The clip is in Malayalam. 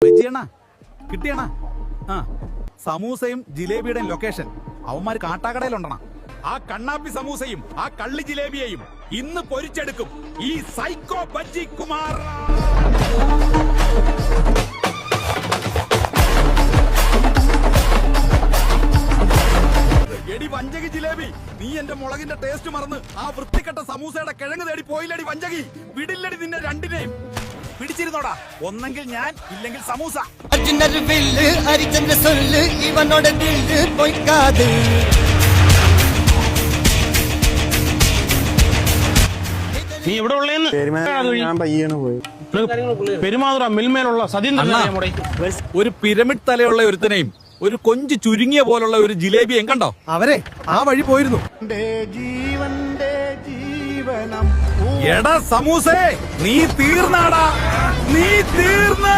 വെജിയണ്ണ കിട്ടിയണ ആ സമൂസയും ജിലേബിയുടെയും ലൊക്കേഷൻ അവന്മാര് കാട്ടാക്കടയിലുണ്ടണ. ആ കണ്ണാപ്പി സമൂസയും ആ കള്ളി ജിലേബിയെയും ഇന്ന് പൊരിച്ചെടുക്കും ഈ സൈക്കോ ബജ്ജി കുമാർ. എടി വഞ്ചകി ജിലേബി, നീ എന്റെ മുളകിന്റെ ടേസ്റ്റ് മറന്ന് ആ വൃത്തികെട്ട സമൂസയുടെ കിഴങ്ങ് തേടി പോയില്ലടി വഞ്ചകി. വിടില്ലടി നിന്നെ രണ്ടിനെയും. പിടിച്ചിരുന്നോടാ, ഒന്നെങ്കിൽ ഞാൻ ഇല്ലെങ്കിൽ സമൂസ. നീ ഇവിടെ ഉള്ളേന്ന് ഞാൻ പയ്യാണ് പോയി. പെരുമാതുറ മിൽമേലുള്ള സതീന്ദ്രൻ ഒരു പിരമിഡ് തലയുള്ള ഒരുത്തനെയും ഒരു കൊഞ്ച് ചുരുങ്ങിയ പോലുള്ള ഒരു ജിലേബിയും കണ്ടോ? അവരെ ആ വഴി പോയിരുന്നു. എടാ സമൂസേ, നീ തീർന്നാടാ, നീ തീർന്ന്.